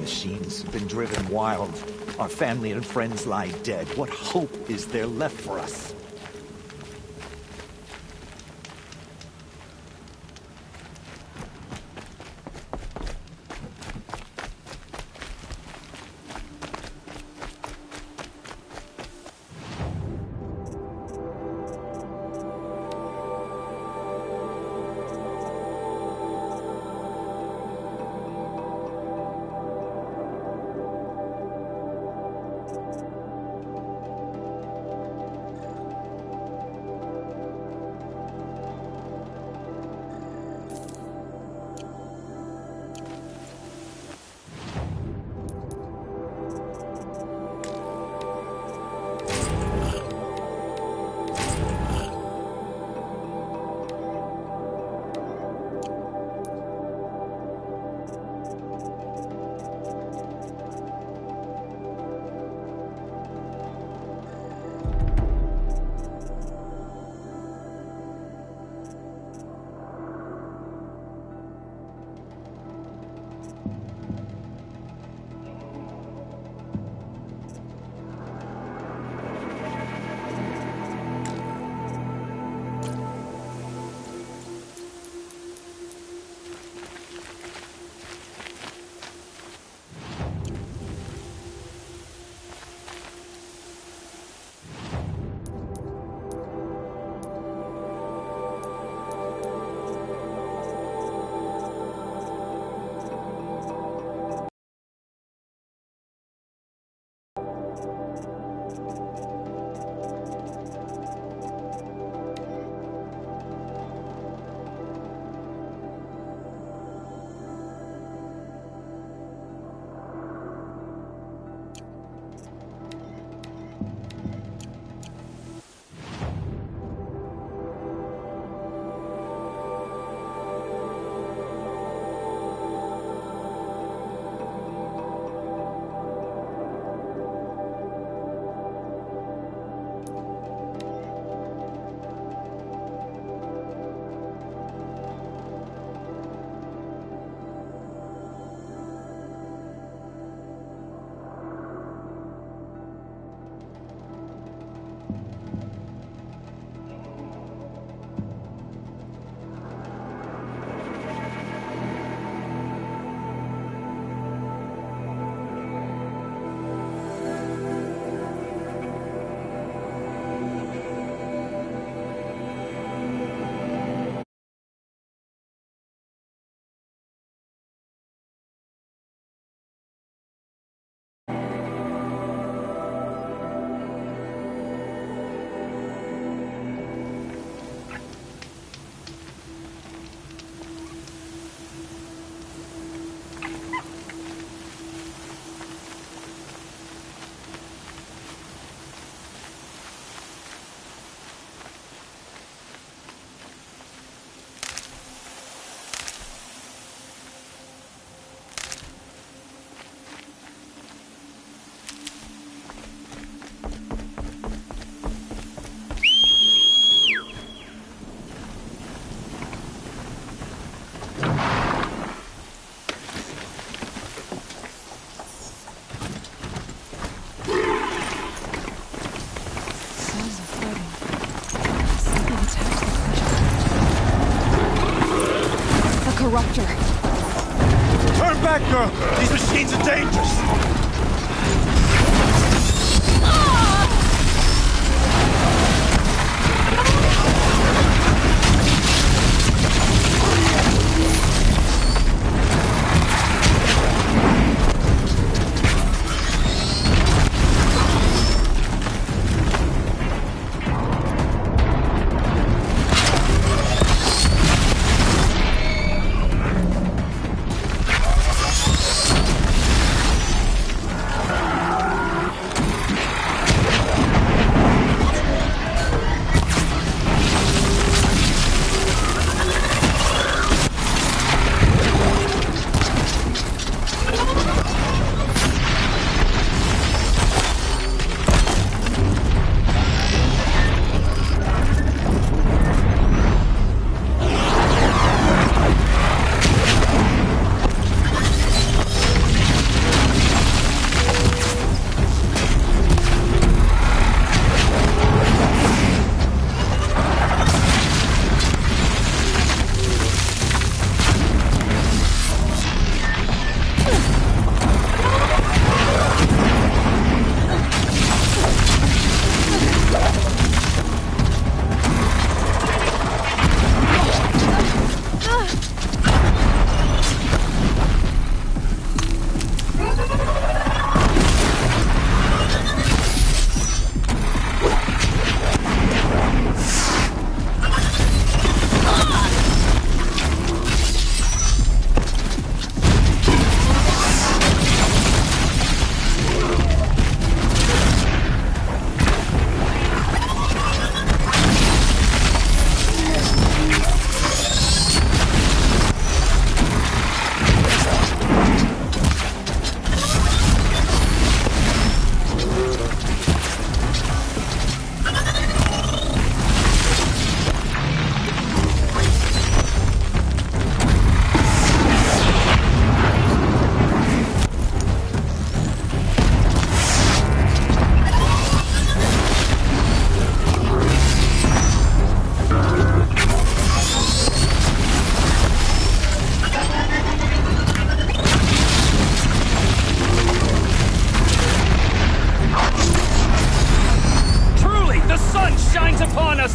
machines have been driven wild. Our family and friends lie dead. What hope is there left for us? Corruptor. Turn back, girl! These machines are dangerous!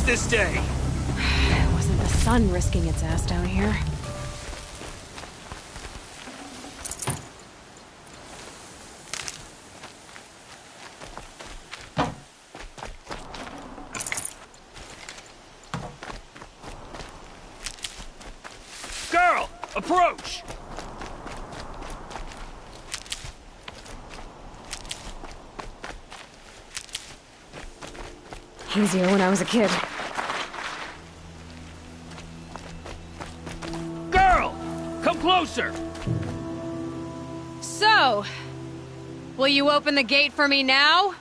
this day. It wasn't the sun risking its ass down here. Girl, approach! Easier when I was a kid. Girl, come closer! So, will you open the gate for me now?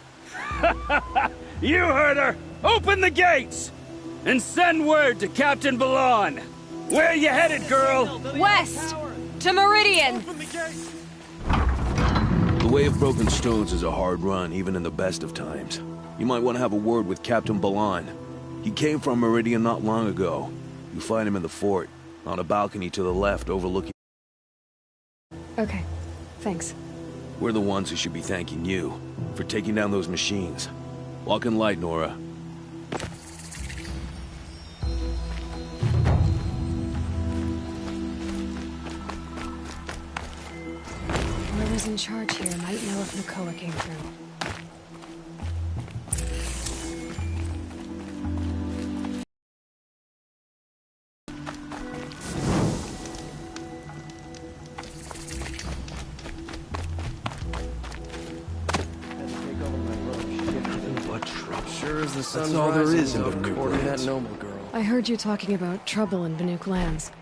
You heard her! Open the gates! And send word to Captain Balan! Where you headed, girl? West! To Meridian! The Way of Broken Stones is a hard run, even in the best of times. You might want to have a word with Captain Balan. He came from Meridian not long ago. You find him in the fort, on a balcony to the left overlooking... Okay, thanks. We're the ones who should be thanking you for taking down those machines. Walk in light, Nora. Whoever's in charge here might know if Nakoa came through. Sure as the sun's all there rising, is in though, Banuk courting that lands. noble girl. I heard you talking about trouble in Banuk lands.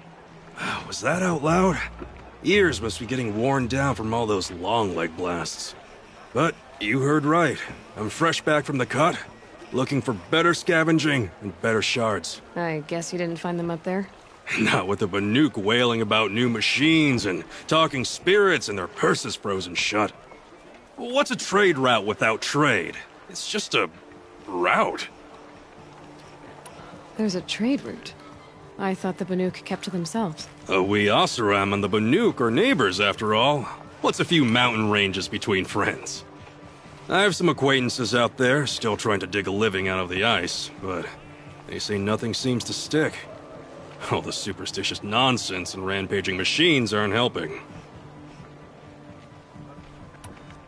Was that out loud? Ears must be getting worn down from all those long leg blasts. But you heard right. I'm fresh back from the cut, looking for better scavenging and better shards. I guess you didn't find them up there? Not with the Banuk wailing about new machines and talking spirits and their purses frozen shut. What's a trade route without trade? It's just a route. There's a trade route. I thought the Banuk kept to themselves. We Oseram and the Banuk are neighbors, after all. What's a few mountain ranges between friends? I have some acquaintances out there, still trying to dig a living out of the ice, but they say nothing seems to stick. All the superstitious nonsense and rampaging machines aren't helping.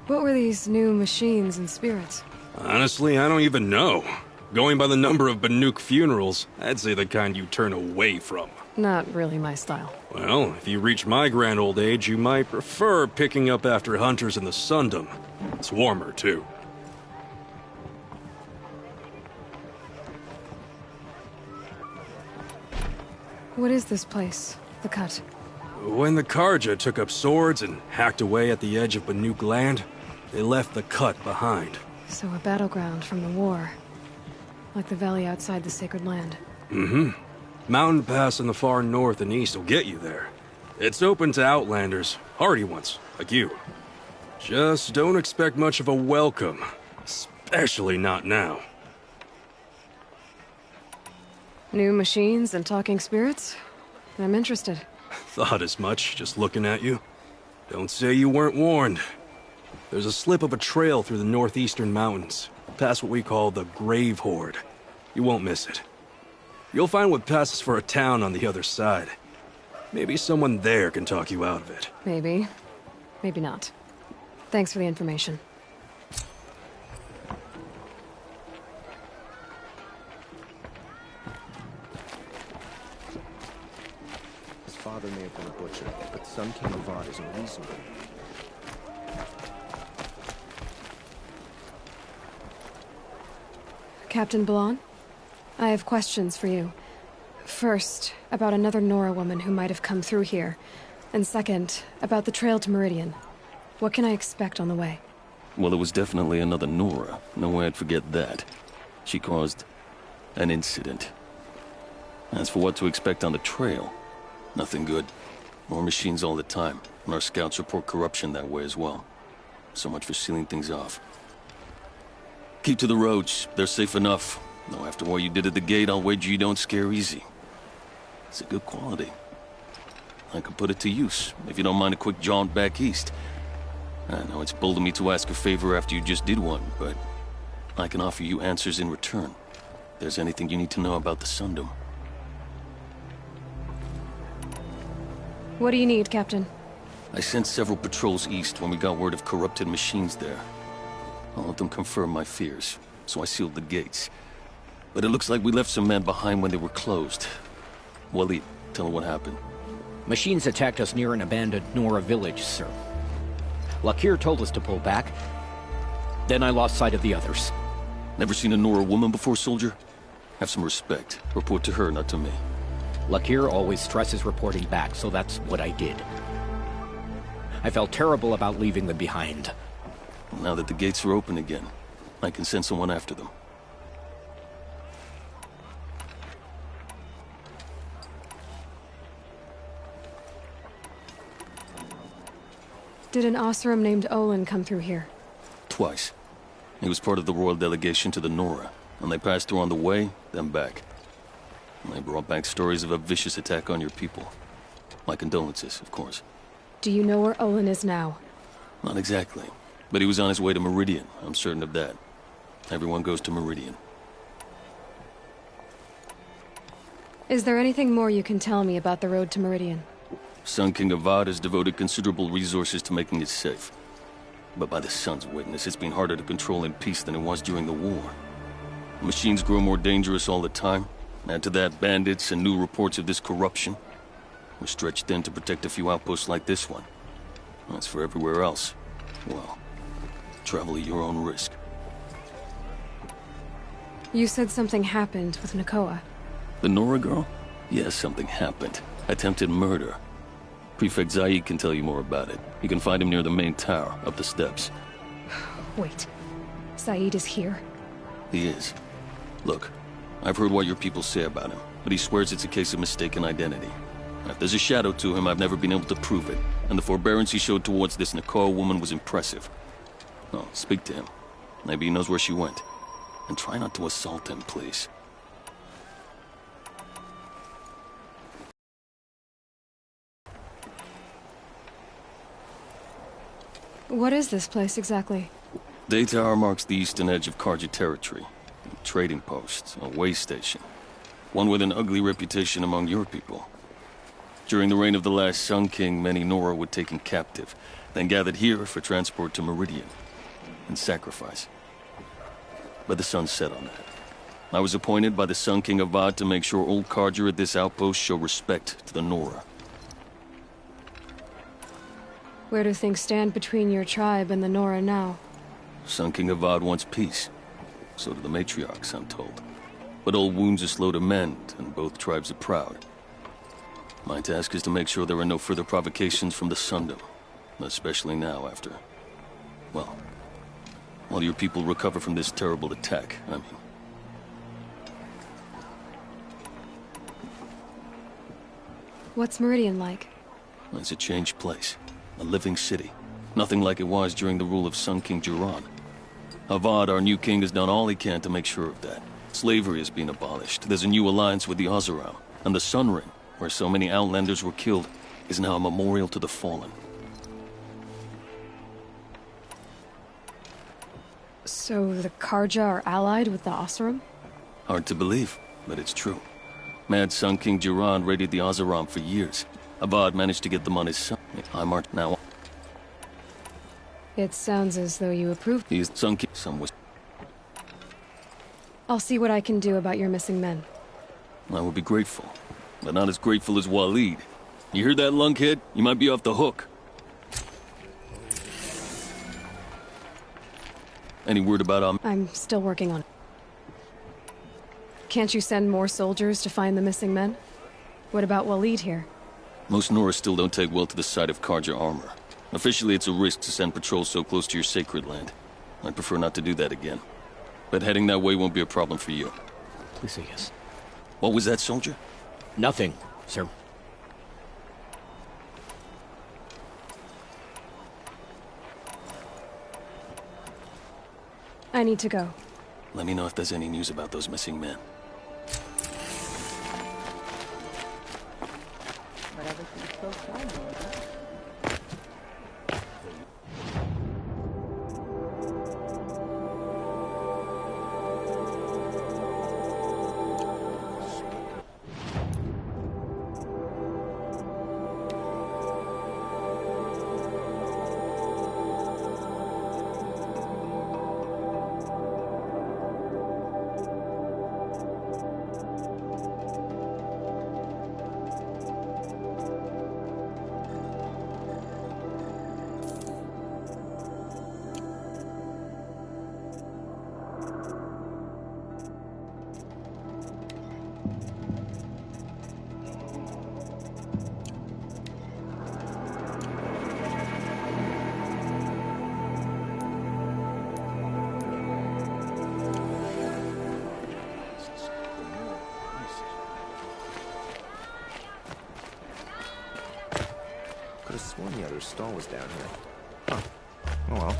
What were these new machines and spirits? Honestly, I don't even know. Going by the number of Banuk funerals, I'd say the kind you turn away from. Not really my style. Well, if you reach my grand old age, you might prefer picking up after hunters in the Sundom. It's warmer, too. What is this place? The Cut? When the Karja took up swords and hacked away at the edge of Banuk land, they left the Cut behind. So a battleground from the war. Like the valley outside the Sacred Land. Mm-hmm. Mountain Pass in the far north and east will get you there. It's open to outlanders, hardy ones, like you. Just don't expect much of a welcome. Especially not now. New machines and talking spirits? I'm interested. Thought as much, just looking at you. Don't say you weren't warned. There's a slip of a trail through the northeastern mountains, past what we call the Grave Horde. You won't miss it. You'll find what passes for a town on the other side. Maybe someone there can talk you out of it. Maybe. Maybe not. Thanks for the information. His father may have been a butcher, but some King Avad is unreasonable. Captain Balan? I have questions for you. First, about another Nora woman who might have come through here. And second, about the trail to Meridian. What can I expect on the way? Well, it was definitely another Nora. No way I'd forget that. She caused an incident. As for what to expect on the trail, nothing good. More machines all the time, and our scouts report corruption that way as well. So much for sealing things off. Keep to the roads. They're safe enough. Though after what you did at the gate, I'll wager you don't scare easy. It's a good quality. I could put it to use, if you don't mind a quick jaunt back east. I know it's bold of me to ask a favor after you just did one, but I can offer you answers in return. there's anything you need to know about the Sundom. What do you need, Captain? I sent several patrols east when we got word of corrupted machines there. All of them confirmed my fears, so I sealed the gates. But it looks like we left some men behind when they were closed. Waleed, tell her what happened. Machines attacked us near an abandoned Nora village, sir. Lakir told us to pull back. Then I lost sight of the others. Never seen a Nora woman before, soldier? Have some respect. Report to her, not to me. Lakir always stresses reporting back, so that's what I did. I felt terrible about leaving them behind. Now that the gates are open again, I can send someone after them. Did an Oseram named Olin come through here? Twice. He was part of the royal delegation to the Nora, and they passed through on the way, then back. And they brought back stories of a vicious attack on your people. My condolences, of course. Do you know where Olin is now? Not exactly, but he was on his way to Meridian, I'm certain of that. Everyone goes to Meridian. Is there anything more you can tell me about the road to Meridian? Sun King Avad has devoted considerable resources to making it safe. But by the Sun's witness, it's been harder to control in peace than it was during the war. Machines grow more dangerous all the time. Add to that bandits and new reports of this corruption. We're stretched thin to protect a few outposts like this one. As for everywhere else, well, travel at your own risk. You said something happened with Nakoa. The Nora girl? Yes, something happened. Attempted murder. Prefect Zaid can tell you more about it. You can find him near the main tower, up the steps. Wait. Saeed is here? He is. Look, I've heard what your people say about him, but he swears it's a case of mistaken identity. If there's a shadow to him, I've never been able to prove it, and the forbearance he showed towards this Nakoa woman was impressive. Oh, speak to him. Maybe he knows where she went. And try not to assault him, please. What is this place exactly? Day Tower marks the eastern edge of Carja territory. A trading post, a way station. One with an ugly reputation among your people. During the reign of the last Sun King, many Nora were taken captive, then gathered here for transport to Meridian, and sacrifice. But the sun set on that. I was appointed by the Sun King Avad to make sure old Carja at this outpost show respect to the Nora. Where do things stand between your tribe and the Nora now? Sun King Avad wants peace. So do the matriarchs, I'm told. But old wounds are slow to mend, and both tribes are proud. My task is to make sure there are no further provocations from the Sundom. Especially now after... well, while your people recover from this terrible attack, I mean. What's Meridian like? It's a changed place. A living city. Nothing like it was during the rule of Sun King Jiran. Avad, our new king, has done all he can to make sure of that. Slavery has been abolished. There's a new alliance with the Oseram. And the Sun Ring, where so many Outlanders were killed, is now a memorial to the fallen. So the Carja are allied with the Oseram? Hard to believe, but it's true. Mad Sun King Jiran raided the Oseram for years. Avad managed to get them on his side. I'm now. It sounds as though you approve. He's Sun King. Some was. I'll see what I can do about your missing men. I would be grateful, but not as grateful as Waleed. You hear that, lunkhead? You might be off the hook. Any word about I'm still working on it. Can't you send more soldiers to find the missing men? What about Waleed here? Most Nora still don't take well to the sight of Carja armor. Officially, it's a risk to send patrols so close to your sacred land. I'd prefer not to do that again. But heading that way won't be a problem for you. Please say yes. What was that, soldier? Nothing, sir. I need to go. Let me know if there's any news about those missing men. Could have sworn the other stall was down here. Huh. Oh well.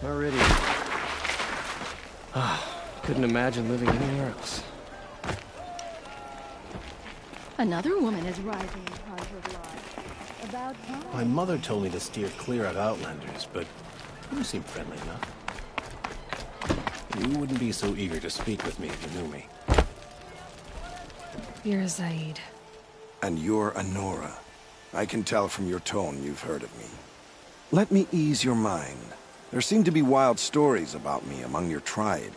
Already. Couldn't imagine living anywhere else. Another woman is rising in Harvard Law. About time. My mother told me to steer clear of Outlanders, but you seem friendly enough. You wouldn't be so eager to speak with me if you knew me. You're Zaid. And you're a Nora. I can tell from your tone you've heard of me. Let me ease your mind. There seem to be wild stories about me among your tribe.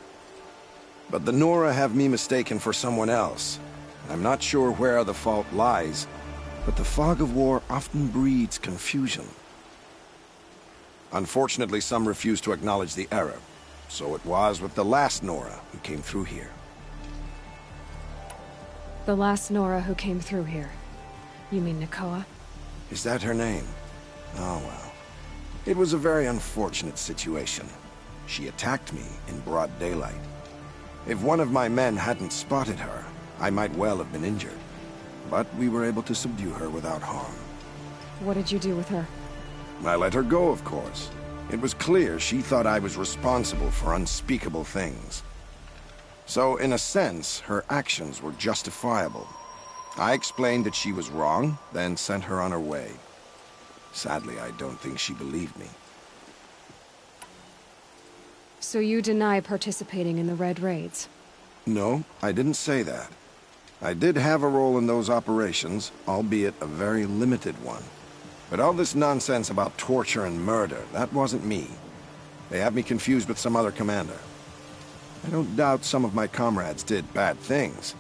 But the Nora have me mistaken for someone else. I'm not sure where the fault lies, but the fog of war often breeds confusion. Unfortunately, some refuse to acknowledge the error. So it was with the last Nora who came through here. The last Nora who came through here. You mean Nakoa? Is that her name? Oh well. It was a very unfortunate situation. She attacked me in broad daylight. If one of my men hadn't spotted her, I might well have been injured. But we were able to subdue her without harm. What did you do with her? I let her go, of course. It was clear she thought I was responsible for unspeakable things. So, in a sense, her actions were justifiable. I explained that she was wrong, then sent her on her way. Sadly, I don't think she believed me. So you deny participating in the Red Raids? No, I didn't say that. I did have a role in those operations, albeit a very limited one. But all this nonsense about torture and murder, that wasn't me. They have me confused with some other commander. I don't doubt some of my comrades did bad things,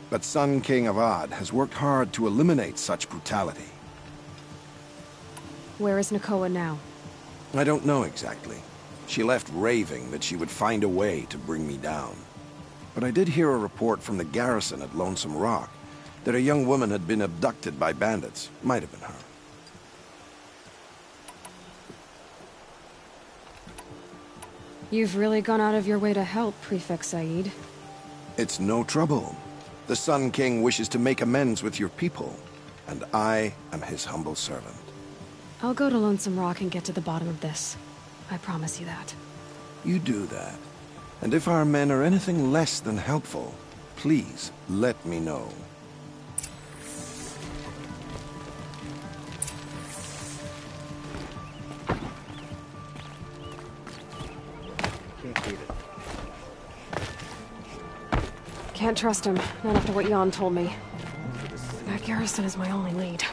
but Sun King Avad has worked hard to eliminate such brutality. Where is Nakoa now? I don't know exactly. She left raving that she would find a way to bring me down. But I did hear a report from the garrison at Lonesome Rock that a young woman had been abducted by bandits. Might have been her. You've really gone out of your way to help, Prefect Zaid. It's no trouble. The Sun King wishes to make amends with your people, and I am his humble servant. I'll go to Lonesome Rock and get to the bottom of this. I promise you that. You do that. And if our men are anything less than helpful, please let me know. Can't beat it. Can't trust him, not after what Jan told me. That garrison is my only lead.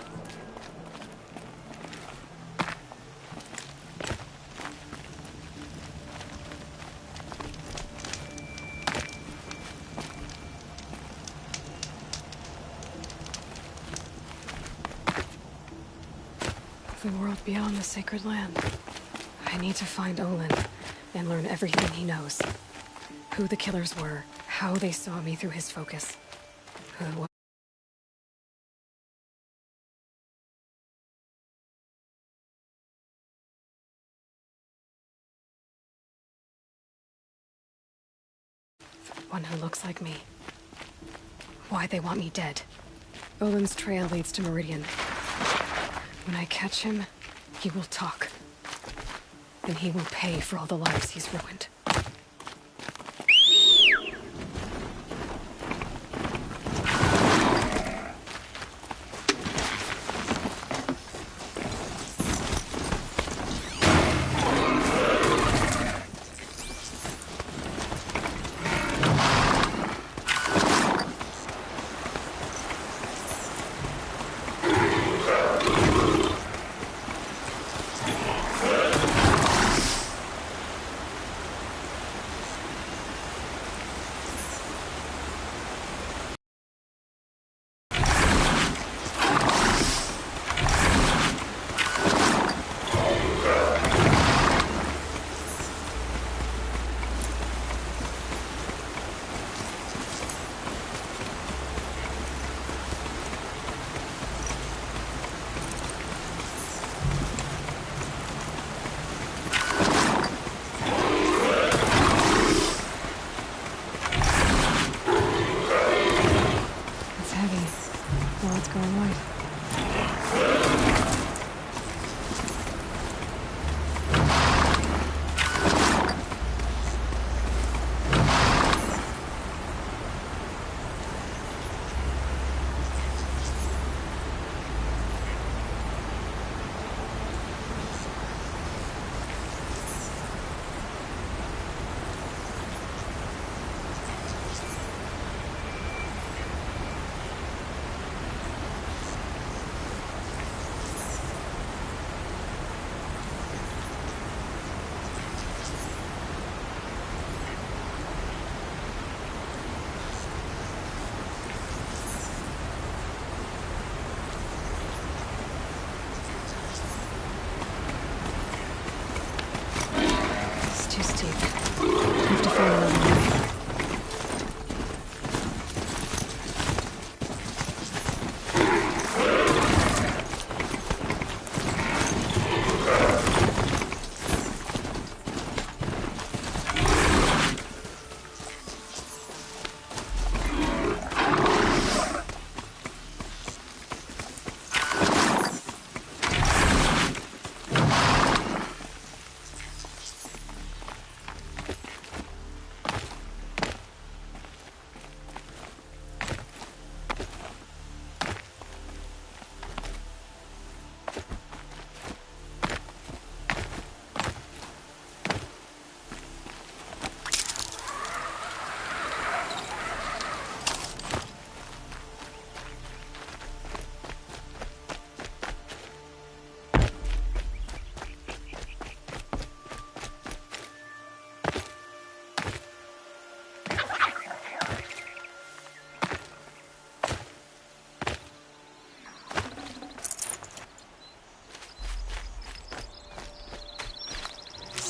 The world beyond the sacred land. I need to find Olin and learn everything he knows. Who the killers were, how they saw me through his focus. One who looks like me. Why they want me dead. Olin's trail leads to Meridian. When I catch him, he will talk. And he will pay for all the lives he's ruined. Too steep. Have to find another way.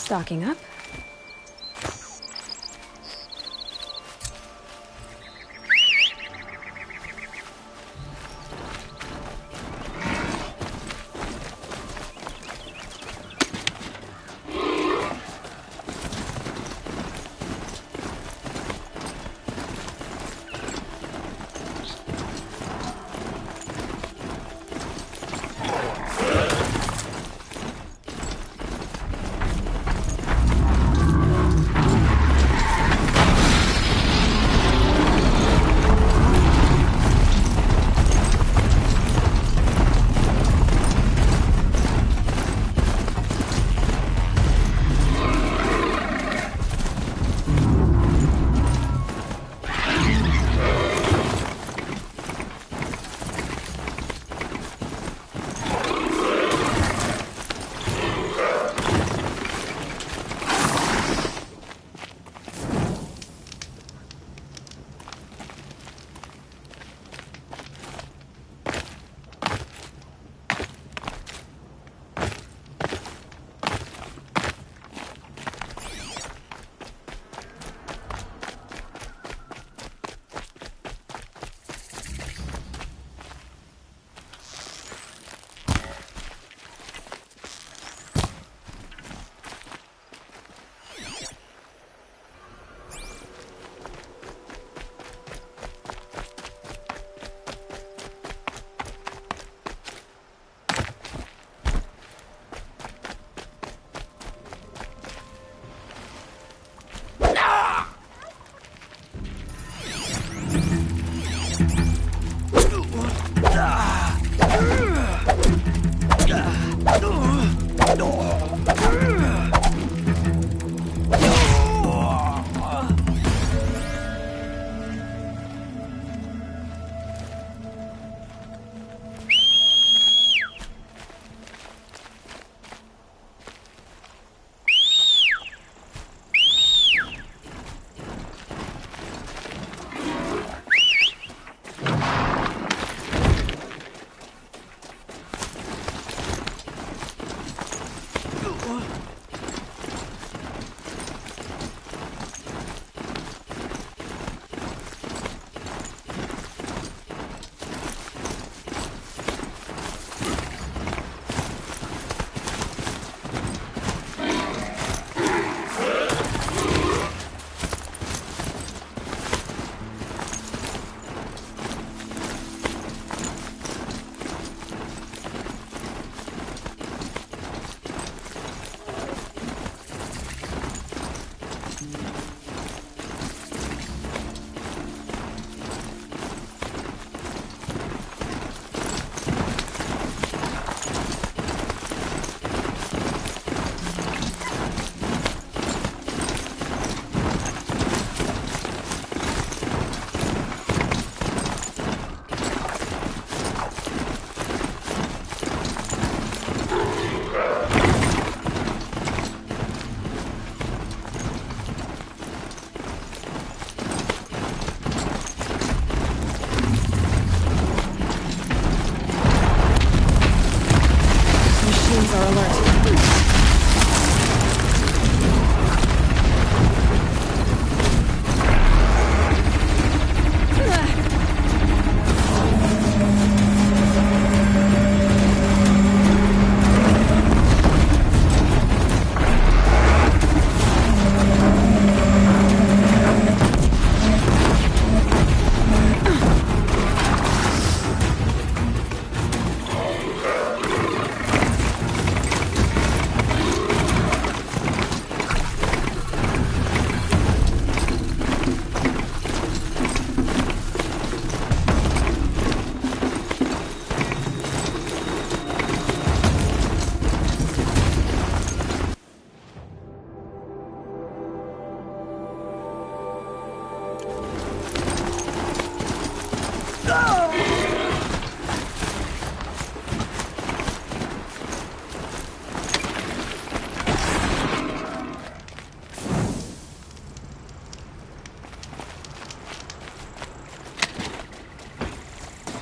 Stocking up.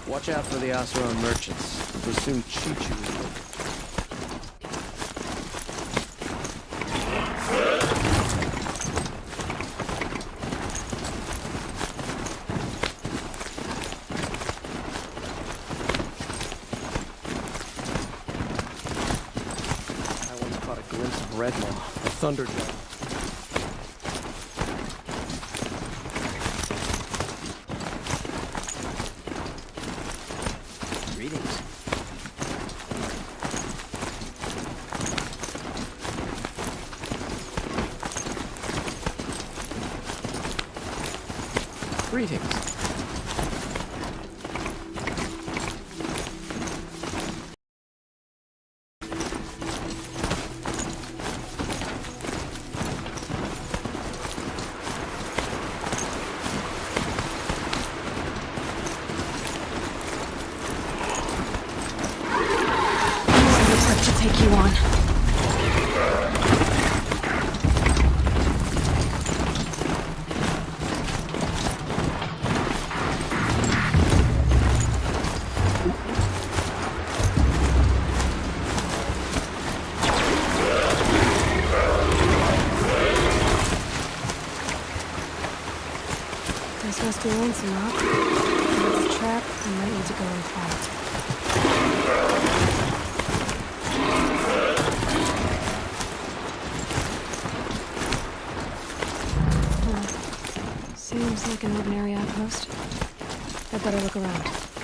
Watch out for the Oseram merchants. We'll soon cheat you. I once caught a glimpse of Redlaw, the Thunderjaw. Greetings. What to take you on? This must be Lonesome Rock. If it's a trap, I might need to go and fight. Seems like an ordinary outpost. I'd better look around.